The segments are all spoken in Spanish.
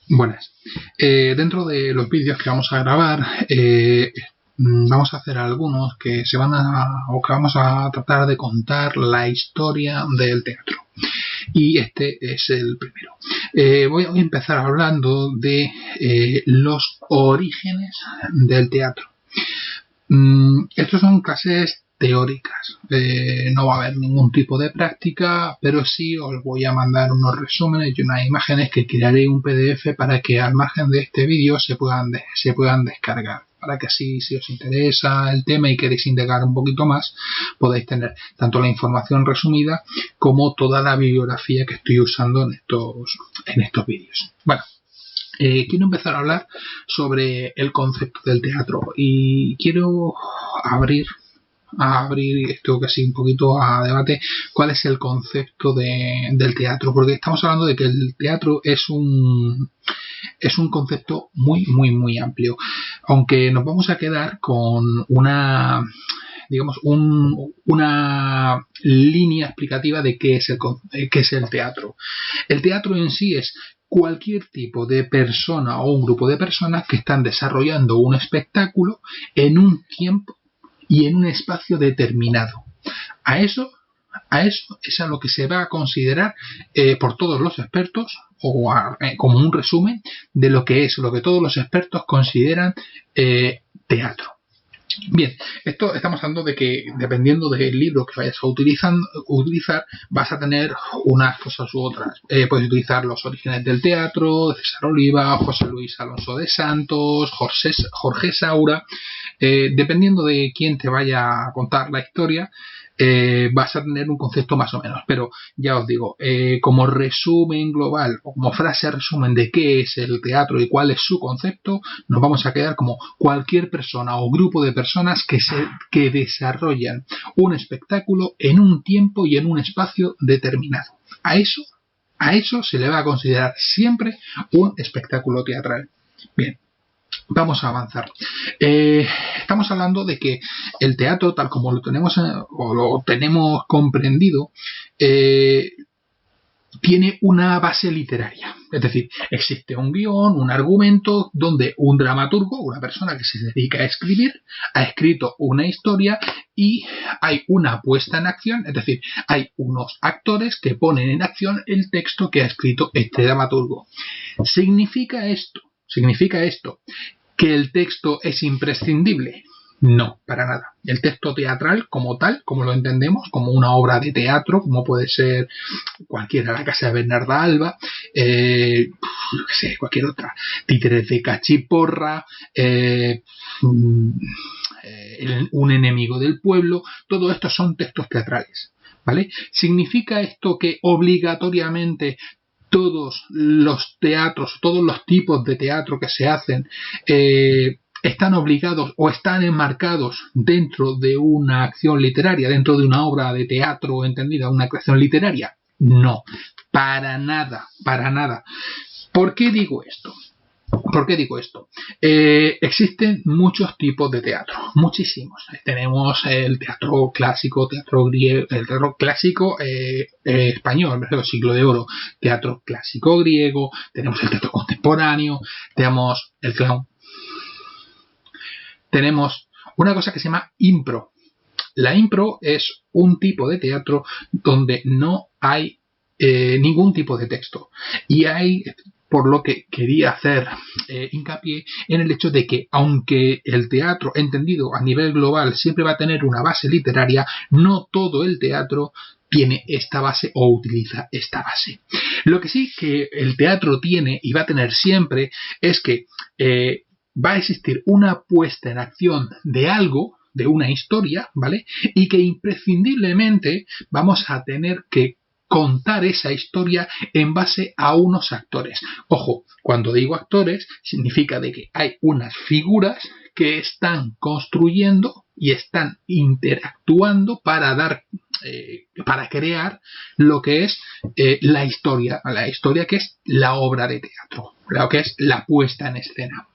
Buenas. Dentro de los vídeos que vamos a grabar, vamos a hacer algunos que que vamos a tratar de contar la historia del teatro. Y este es el primero. Voy a empezar hablando de los orígenes del teatro. Estos son clases teóricas, no va a haber ningún tipo de práctica, pero sí os voy a mandar unos resúmenes y unas imágenes que crearé un PDF para que al margen de este vídeo se puedan descargar, para que así, si os interesa el tema y queréis indagar un poquito más, podáis tener tanto la información resumida como toda la bibliografía que estoy usando en estos vídeos. Bueno, quiero empezar a hablar sobre el concepto del teatro y quiero abrir esto casi un poquito a debate cuál es el concepto del teatro, porque estamos hablando de que el teatro es un concepto muy amplio, aunque nos vamos a quedar con una línea explicativa de qué es el teatro. El teatro en sí es cualquier tipo de persona o un grupo de personas que están desarrollando un espectáculo en un tiempo y en un espacio determinado. A eso es a lo que se va a considerar por todos los expertos como un resumen de lo que todos los expertos consideran teatro. Bien, estamos hablando de que dependiendo del libro que vayas a utilizar, vas a tener unas cosas u otras. Puedes utilizar Los orígenes del teatro, de César Oliva, José Luis Alonso de Santos, Jorge Saura. Dependiendo de quién te vaya a contar la historia, vas a tener un concepto más o menos, pero ya os digo, como resumen global o como frase resumen de qué es el teatro y cuál es su concepto, nos vamos a quedar como cualquier persona o grupo de personas que desarrollan un espectáculo en un tiempo y en un espacio determinado. A eso se le va a considerar siempre un espectáculo teatral. Bien. Vamos a avanzar. Estamos hablando de que el teatro, tal como lo tenemos comprendido, tiene una base literaria. Es decir, existe un guión, un argumento, donde un dramaturgo, una persona que se dedica a escribir, ha escrito una historia y hay una puesta en acción, es decir, hay unos actores que ponen en acción el texto que ha escrito este dramaturgo. ¿Significa esto que el texto es imprescindible? No, para nada. El texto teatral como tal, como lo entendemos, como una obra de teatro, como puede ser cualquiera, La casa de Bernarda Alba, cualquier otra, Títeres de Cachiporra, Un enemigo del pueblo, todo esto son textos teatrales, ¿vale? ¿Significa esto que obligatoriamente todos los teatros, todos los tipos de teatro que se hacen están obligados o están enmarcados dentro de una acción literaria, dentro de una obra de teatro entendida, una creación literaria? No, para nada, para nada. ¿Por qué digo esto? Existen muchos tipos de teatro, muchísimos. Tenemos el teatro clásico, teatro griego, el teatro clásico español, del siglo de oro, teatro clásico griego, tenemos el teatro contemporáneo, tenemos el clown. Tenemos una cosa que se llama impro. La impro es un tipo de teatro donde no hay ningún tipo de texto. Y hay, por lo que quería hacer hincapié en el hecho de que aunque el teatro entendido a nivel global siempre va a tener una base literaria, no todo el teatro tiene esta base o utiliza esta base. Lo que sí que el teatro tiene y va a tener siempre es que va a existir una puesta en acción de algo, de una historia, ¿vale? Y que imprescindiblemente vamos a tener que contar esa historia en base a unos actores. Ojo, cuando digo actores, significa de que hay unas figuras que están construyendo y están interactuando para crear lo que es la historia que es la obra de teatro, lo que es la puesta en escena.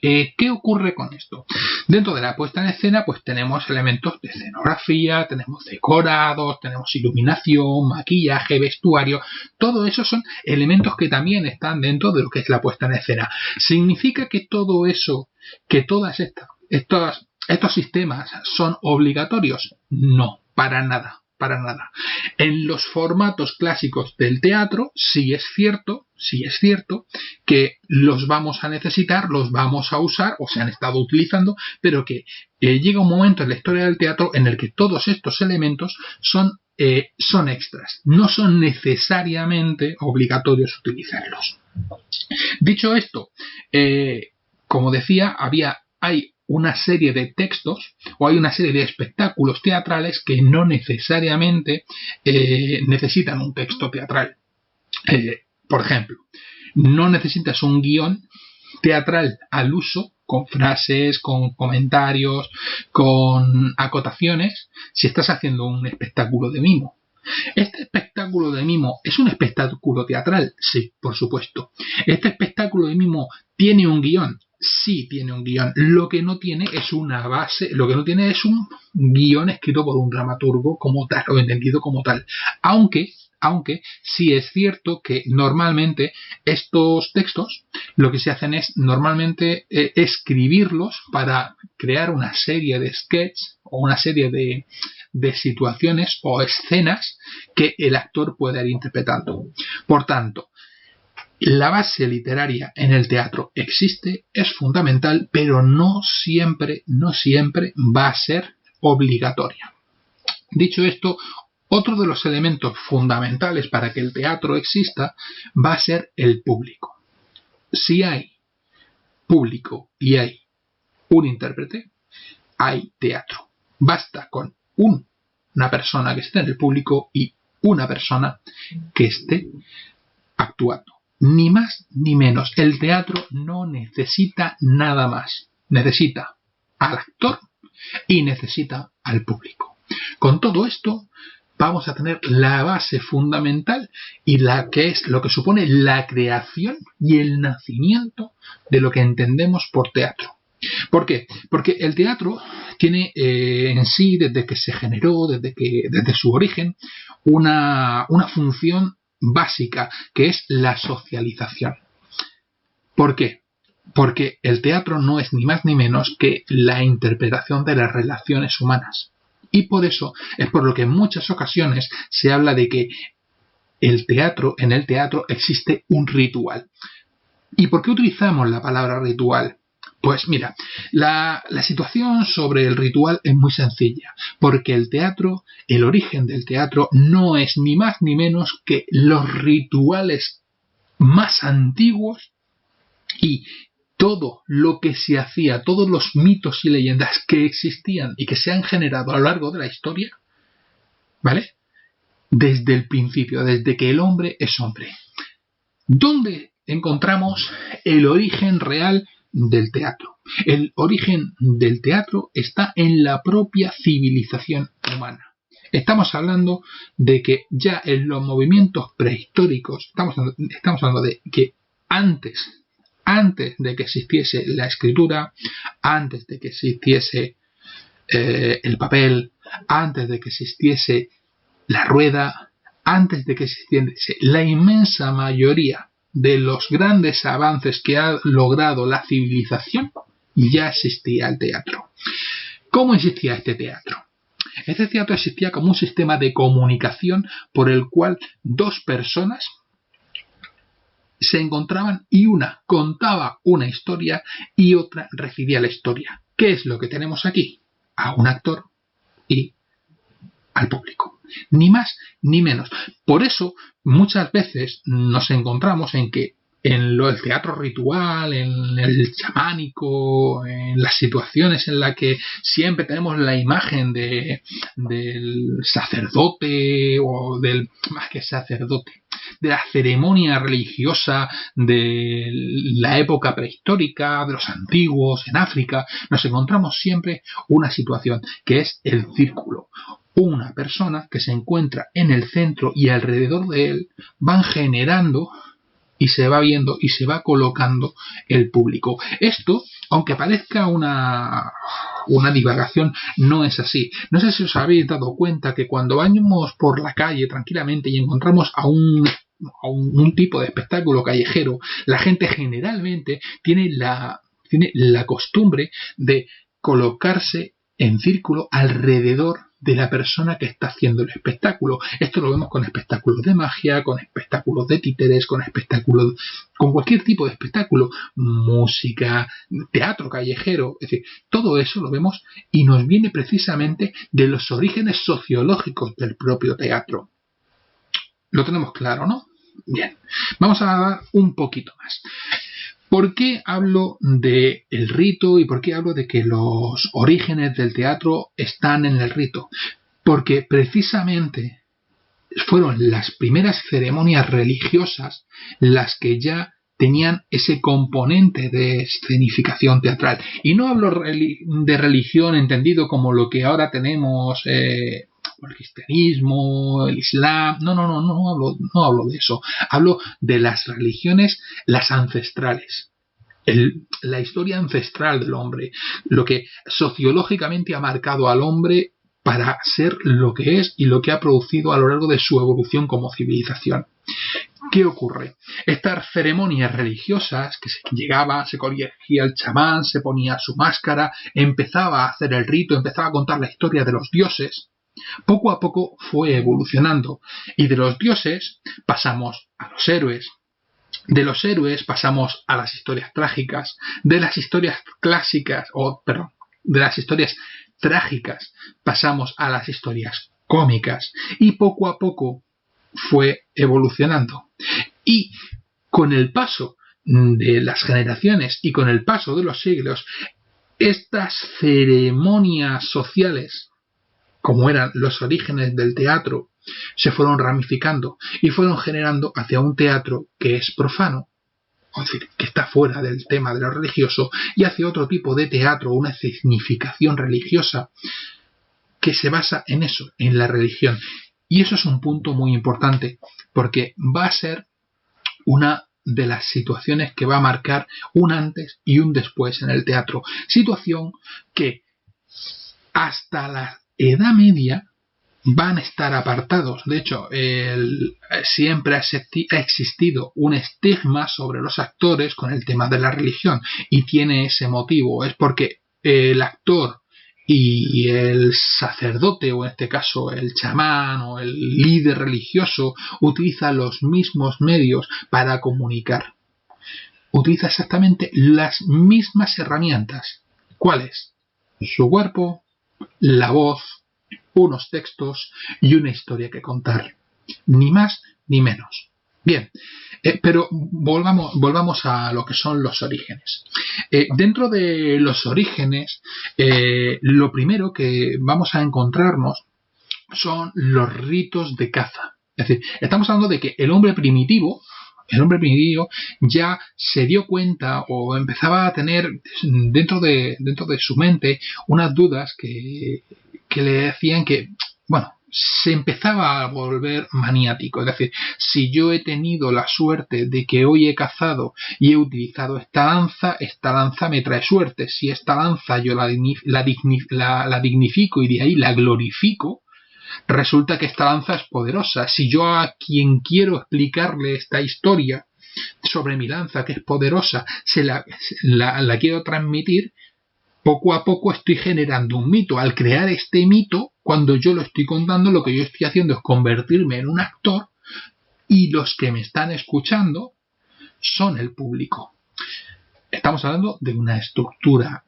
¿Qué ocurre con esto? Dentro de la puesta en escena pues tenemos elementos de escenografía, tenemos decorados, tenemos iluminación, maquillaje, vestuario. Todo eso son elementos que también están dentro de lo que es la puesta en escena. ¿Significa que todo eso, que todas estos sistemas son obligatorios? No, para nada. Para nada. En los formatos clásicos del teatro sí es cierto que los vamos a necesitar, los vamos a usar o se han estado utilizando, pero que llega un momento en la historia del teatro en el que todos estos elementos son extras, no son necesariamente obligatorios utilizarlos. Dicho esto, como decía, hay una serie de textos o hay una serie de espectáculos teatrales que no necesariamente necesitan un texto teatral. Por ejemplo, no necesitas un guión teatral al uso, con frases, con comentarios, con acotaciones, si estás haciendo un espectáculo de mimo. ¿Este espectáculo de mimo es un espectáculo teatral? Sí, por supuesto. ¿Este espectáculo de mimo tiene un guión? Sí, tiene un guión. Lo que no tiene es una base, lo que no tiene es un guión escrito por un dramaturgo como tal, o entendido como tal. Aunque sí es cierto que normalmente estos textos lo que se hacen es normalmente escribirlos para crear una serie de sketches o una serie de situaciones o escenas que el actor pueda ir interpretando. Por tanto, la base literaria en el teatro existe, es fundamental, pero no siempre va a ser obligatoria. Dicho esto, otro de los elementos fundamentales para que el teatro exista va a ser el público. Si hay público y hay un intérprete, hay teatro. Basta con una persona que esté en el público y una persona que esté actuando. Ni más ni menos. El teatro no necesita nada más. Necesita al actor y necesita al público. Con todo esto vamos a tener la base fundamental y la que es lo que supone la creación y el nacimiento de lo que entendemos por teatro. ¿Por qué? Porque el teatro tiene en sí, desde que se generó, desde su origen, una función básica, que es la socialización. ¿Por qué? Porque el teatro no es ni más ni menos que la interpretación de las relaciones humanas. Y por eso es por lo que en muchas ocasiones se habla de que en el teatro existe un ritual. ¿Y por qué utilizamos la palabra ritual? Pues mira, la situación sobre el ritual es muy sencilla, porque el origen del teatro no es ni más ni menos que los rituales más antiguos y todo lo que se hacía, todos los mitos y leyendas que existían y que se han generado a lo largo de la historia, ¿vale? Desde el principio, desde que el hombre es hombre. ¿Dónde encontramos el origen real del teatro? El origen del teatro está en la propia civilización humana. Estamos hablando de que ya en los movimientos prehistóricos, estamos hablando de que antes de que existiese la escritura, antes de que existiese el papel, antes de que existiese la rueda, antes de que existiese la inmensa mayoría de los grandes avances que ha logrado la civilización, ya existía el teatro. ¿Cómo existía este teatro? Este teatro existía como un sistema de comunicación por el cual dos personas se encontraban y una contaba una historia y otra recibía la historia. ¿Qué es lo que tenemos aquí? A un actor y al público. Ni más ni menos. Por eso muchas veces nos encontramos en que en el teatro ritual, en el chamánico, en las situaciones en las que siempre tenemos la imagen del sacerdote o del, más que sacerdote, de la ceremonia religiosa de la época prehistórica, de los antiguos, en África, nos encontramos siempre una situación que es el círculo. Una persona que se encuentra en el centro y alrededor de él van generando y se va viendo y se va colocando el público. Esto, aunque parezca una divagación, no es así. No sé si os habéis dado cuenta que cuando vamos por la calle tranquilamente y encontramos a un tipo de espectáculo callejero, la gente generalmente tiene la costumbre de colocarse en círculo alrededor de la persona que está haciendo el espectáculo. Esto lo vemos con espectáculos de magia, con espectáculos de títeres, con cualquier tipo de espectáculo, música, teatro callejero, es decir, todo eso lo vemos y nos viene precisamente de los orígenes sociológicos del propio teatro. Lo tenemos claro, ¿no? Bien, vamos a dar un poquito más. ¿Por qué hablo del rito y por qué hablo de que los orígenes del teatro están en el rito? Porque precisamente fueron las primeras ceremonias religiosas las que ya tenían ese componente de escenificación teatral. Y no hablo de religión entendido como lo que ahora tenemos, el cristianismo, el islam. No hablo de eso. Hablo de las religiones, las ancestrales. La historia ancestral del hombre, lo que sociológicamente ha marcado al hombre para ser lo que es y lo que ha producido a lo largo de su evolución como civilización. ¿Qué ocurre? Estas ceremonias religiosas, que se llegaba, se corregía el chamán, se ponía su máscara, empezaba a hacer el rito, empezaba a contar la historia de los dioses, poco a poco fue evolucionando. Y de los dioses pasamos a los héroes. De los héroes pasamos a las historias trágicas. De las historias de las historias trágicas pasamos a las historias cómicas. Y poco a poco fue evolucionando. Y con el paso de las generaciones y con el paso de los siglos, estas ceremonias sociales, como eran los orígenes del teatro, se fueron ramificando y fueron generando hacia un teatro que es profano, es decir, que está fuera del tema de lo religioso, y hacia otro tipo de teatro, una significación religiosa que se basa en eso, en la religión. Y eso es un punto muy importante, porque va a ser una de las situaciones que va a marcar un antes y un después en el teatro. Situación que hasta la Edad Media van a estar apartados. De hecho, siempre ha existido un estigma sobre los actores con el tema de la religión, y tiene ese motivo. Es porque el actor y el sacerdote, o en este caso el chamán o el líder religioso, utiliza los mismos medios para comunicar. Utiliza exactamente las mismas herramientas. ¿Cuáles? Su cuerpo, la voz, unos textos y una historia que contar. Ni más ni menos. Bien, pero volvamos a lo que son los orígenes. Dentro de los orígenes, lo primero que vamos a encontrarnos son los ritos de caza. Es decir, estamos hablando de que el hombre primitivo ya se dio cuenta o empezaba a tener dentro de su mente unas dudas que le decían que, bueno, se empezaba a volver maniático. Es decir, si yo he tenido la suerte de que hoy he cazado y he utilizado esta lanza me trae suerte. Si esta lanza yo la dignifico y de ahí la glorifico, resulta que esta lanza es poderosa. Si yo a quien quiero explicarle esta historia sobre mi lanza, que es poderosa, la quiero transmitir, poco a poco estoy generando un mito. Al crear este mito, cuando yo lo estoy contando, lo que yo estoy haciendo es convertirme en un actor, y los que me están escuchando son el público. Estamos hablando de una estructura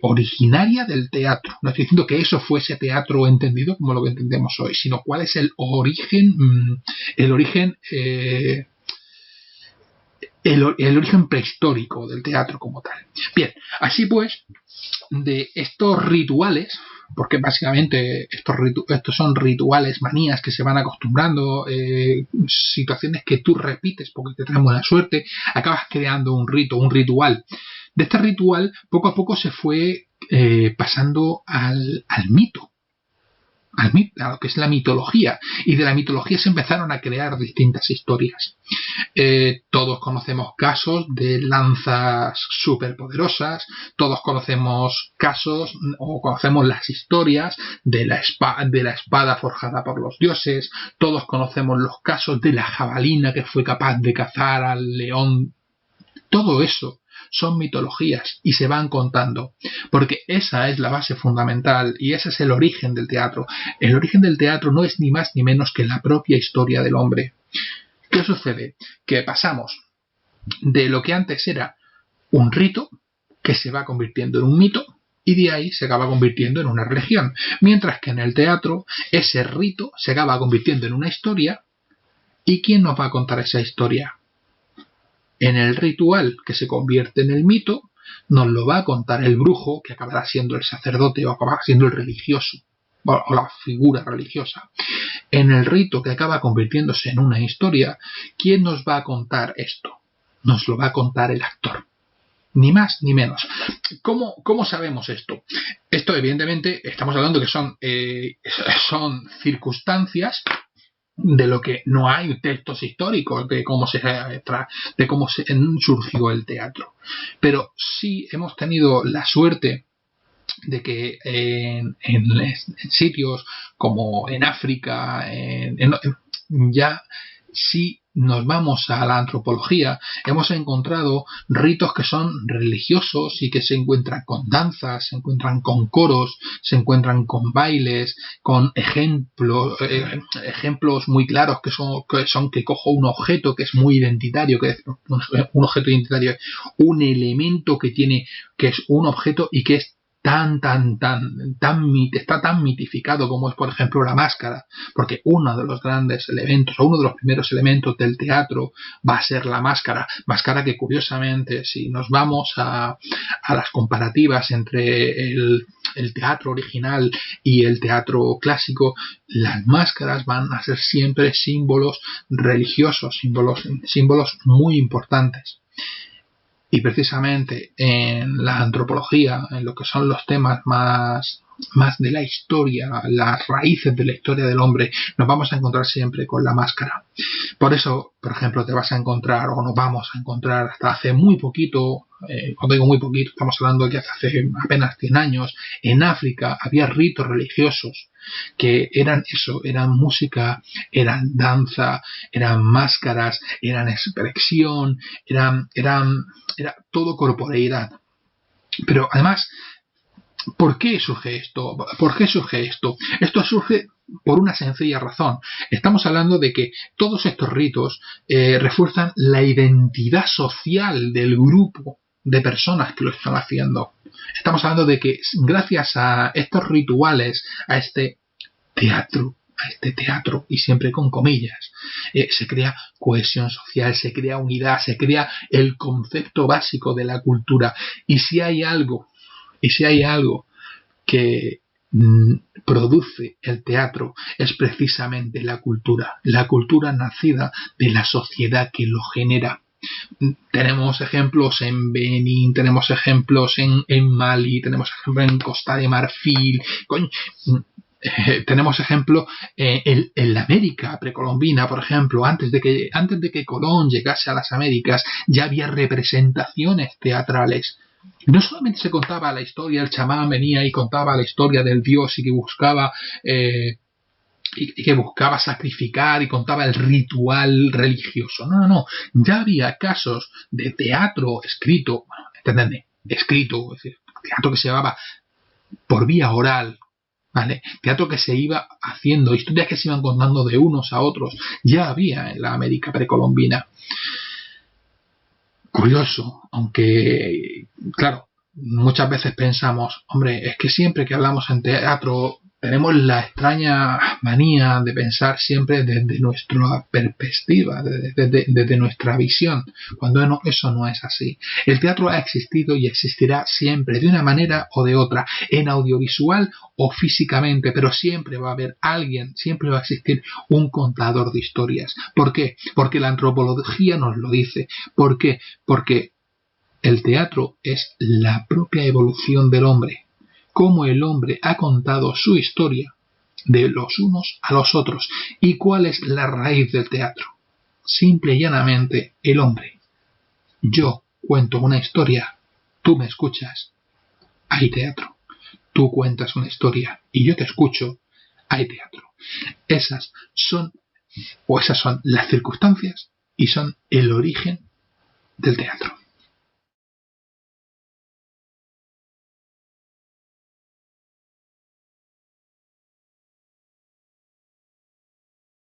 originaria del teatro. No estoy diciendo que eso fuese teatro entendido como lo que entendemos hoy, sino cuál es el origen prehistórico del teatro como tal. Bien, así pues, de estos rituales, porque básicamente estos son rituales, manías que se van acostumbrando, situaciones que tú repites porque te traen buena suerte, acabas creando un ritual. De este ritual, poco a poco se fue pasando al mito. a lo que es la mitología, y de la mitología se empezaron a crear distintas historias. Todos conocemos casos de lanzas superpoderosas, todos conocemos casos o conocemos las historias de la espada forjada por los dioses, todos conocemos los casos de la jabalina que fue capaz de cazar al león. Todo eso son mitologías y se van contando, porque esa es la base fundamental y ese es el origen del teatro. El origen del teatro no es ni más ni menos que la propia historia del hombre. ¿Qué sucede? Que pasamos de lo que antes era un rito que se va convirtiendo en un mito y de ahí se acaba convirtiendo en una religión, mientras que en el teatro ese rito se acaba convirtiendo en una historia. ¿Y quién nos va a contar esa historia? En el ritual que se convierte en el mito, nos lo va a contar el brujo, que acabará siendo el sacerdote o acabará siendo el religioso, o la figura religiosa. En el rito que acaba convirtiéndose en una historia, ¿quién nos va a contar esto? Nos lo va a contar el actor. Ni más ni menos. ¿Cómo sabemos esto? Esto, evidentemente, estamos hablando que son circunstancias de lo que no hay textos históricos de cómo surgió el teatro, pero sí hemos tenido la suerte de que en sitios como en África ya si nos vamos a la antropología hemos encontrado ritos que son religiosos y que se encuentran con danzas, se encuentran con coros, se encuentran con bailes, con ejemplos muy claros que son que cojo un objeto que es muy identitario, que es un objeto identitario, un elemento que es un objeto y que es está tan mitificado como es, por ejemplo, la máscara, porque uno de los grandes elementos o uno de los primeros elementos del teatro va a ser la máscara que curiosamente, si nos vamos a las comparativas entre el teatro original y el teatro clásico, las máscaras van a ser siempre símbolos religiosos, símbolos muy importantes. Y precisamente en la antropología, en lo que son los temas más de la historia, las raíces de la historia del hombre, nos vamos a encontrar siempre con la máscara. Por eso, por ejemplo, te vas a encontrar, o nos vamos a encontrar hasta hace muy poquito, cuando digo muy poquito, estamos hablando de que hace apenas 100 años, en África había ritos religiosos que eran eso, eran música, eran danza, eran máscaras, eran expresión, era todo corporeidad. Pero además, ¿por qué surge esto? Esto surge por una sencilla razón. Estamos hablando de que todos estos ritos refuerzan la identidad social del grupo de personas que lo están haciendo. Estamos hablando de que gracias a estos rituales, a este teatro, y siempre con comillas, se crea cohesión social, se crea unidad, se crea el concepto básico de la cultura. Y si hay algo que produce el teatro es precisamente la cultura nacida de la sociedad que lo genera. Tenemos ejemplos en Benín, tenemos ejemplos en Mali, tenemos ejemplos en Costa de Marfil, tenemos ejemplo en la América precolombina, por ejemplo, antes de que Colón llegase a las Américas, ya había representaciones teatrales. No solamente se contaba la historia, el chamán venía y contaba la historia del dios y que buscaba sacrificar y contaba el ritual religioso. No. Ya había casos de teatro escrito, entendedme, escrito, es decir, teatro que se llevaba por vía oral, ¿vale? Teatro que se iba haciendo, historias que se iban contando de unos a otros, ya había en la América precolombina. Curioso, aunque, claro, muchas veces pensamos, hombre, es que siempre que hablamos en teatro tenemos la extraña manía de pensar siempre desde nuestra perspectiva, desde nuestra visión, cuando eso no es así. El teatro ha existido y existirá siempre, de una manera o de otra, en audiovisual o físicamente, pero siempre va a haber alguien, siempre va a existir un contador de historias. ¿Por qué? Porque la antropología nos lo dice. ¿Por qué? Porque el teatro es la propia evolución del hombre. Cómo el hombre ha contado su historia de los unos a los otros. ¿Y cuál es la raíz del teatro? Simple y llanamente el hombre. Yo cuento una historia, tú me escuchas, hay teatro. Tú cuentas una historia y yo te escucho, hay teatro. Esas son las circunstancias y son el origen del teatro.